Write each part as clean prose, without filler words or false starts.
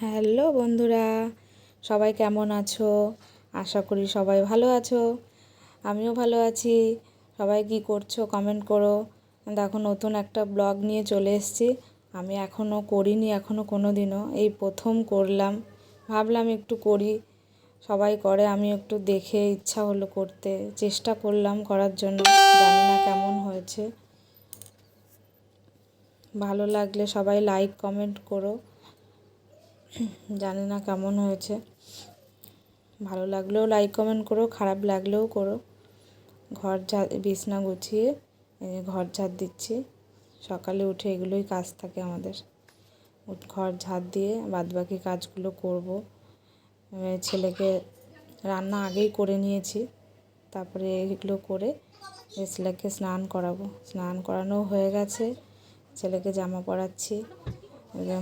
Hello বন্ধুরা, সবাই কেমন আছো? আশা করি সবাই ভালো আছো। আমিও ভালো আছি। সবাই কি করছো কমেন্ট করো। দেখো নতুন একটা ব্লগ নিয়ে চলে এসেছি। আমি এখনও করিনি, এখনও কোনো দিনও, এই প্রথম করলাম। ভাবলাম একটু করি, সবাই করে, আমি একটু দেখে ইচ্ছা হলো করতে, চেষ্টা করলাম করার জন্য। জানি না কেমন হয়েছে। ভালো লাগলে সবাই লাইক কমেন্ট করো। জানি না কেমন হয়েছে, ভালো লাগলেও লাইক কমেন্ট করো, খারাপ লাগলেও করো। বিছনা গুছিয়ে ঘর ঝাড় দিচ্ছি। সকালে উঠে এগুলোই কাজ থাকে আমাদের। ঘর ঝাড় দিয়ে বাদবাকি কাজগুলো করব। ছেলেকে রান্না আগেই করে নিয়েছি, তারপরে এগুলো করে ছেলেকে স্নান করাবো। স্নান করানো হয়ে গেছে, ছেলেকে জামা পরাচ্ছি,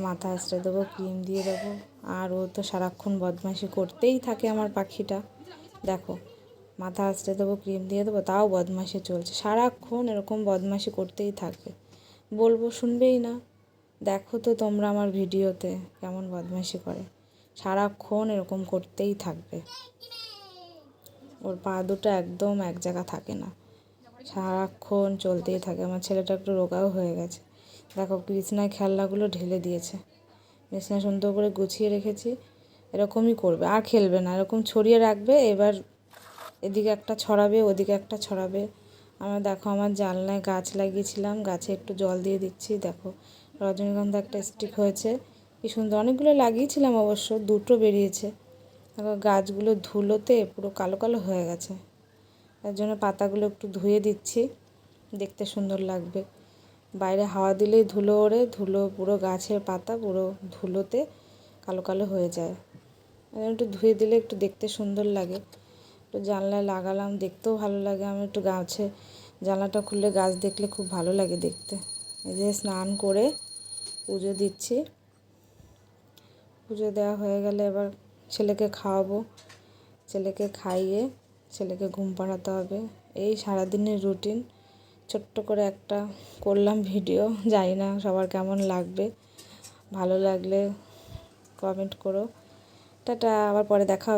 মাথা আঁচড়ে দেবো, ক্রিম দিয়ে দেবো। আর ও তো সারাক্ষণ বদমাইশি করতেই থাকে আমার পাখিটা। দেখো, মাথা আঁচড়ে দেবো, ক্রিম দিয়ে দেবো, তাও বদমাইশি চলছে। সারাক্ষণ এরকম বদমাইশি করতেই থাকবে, বলবো শুনবেই না। দেখো তো তোমরা আমার ভিডিওতে কেমন বদমাইশি করে, সারাক্ষণ এরকম করতেই থাকবে। ওর পা দুটো একদম এক জায়গা থাকে না, সারাক্ষণ চলতেই থাকে। আমার ছেলেটা একটু রোগাও হয়ে গেছে। দেখো বিছনায় খেলনাগুলো ঢেলে দিয়েছে, বিছনা সুন্দর করে গুছিয়ে রেখেছি। এরকমই করবে, আর খেলবে না, এরকম ছড়িয়ে রাখবে। এবার এদিকে একটা ছড়াবে, ওদিকে একটা ছড়াবে। দেখো আমার জানলায় গাছ লাগিয়েছিলাম, গাছে একটু জল দিয়ে দিচ্ছি। দেখো রজনীগন্ধা একটা স্টিক হয়েছে, কি সুন্দর। অনেকগুলো লাগিয়েছিলাম অবশ্য, দুটো বেরিয়েছে। দেখো গাছগুলো ধুলোতে পুরো কালো কালো হয়ে গেছে, তার জন্য পাতাগুলো একটু ধুয়ে দিচ্ছি, দেখতে সুন্দর লাগবে। বাইরে হাওয়া দিলেই ধুলো ওড়ে, ধুলো পুরো গাছের পাতা পুরো ধুলোতে কালো কালো হয়ে যায়। একটু ধুয়ে দিলে একটু দেখতে সুন্দর লাগে। একটু জানলায় লাগালাম, দেখতেও ভালো লাগে। আমি একটু গাছে জানলাটা খুললে গাছ দেখলে খুব ভালো লাগে দেখতে। এই যে স্নান করে পুজো দিচ্ছি। পুজো দেওয়া হয়ে গেলে এবার ছেলেকে খাওয়াবো। ছেলেকে খাইয়ে ছেলেকে ঘুম পাড়াতে হবে। এই সারাদিনের রুটিন। ছোট্ট করে একটা করলাম ভিডিও, জানি না সবার কেমন লাগবে। ভালো লাগলে কমেন্ট করো। টাটা, আবার পরে দেখা হবে।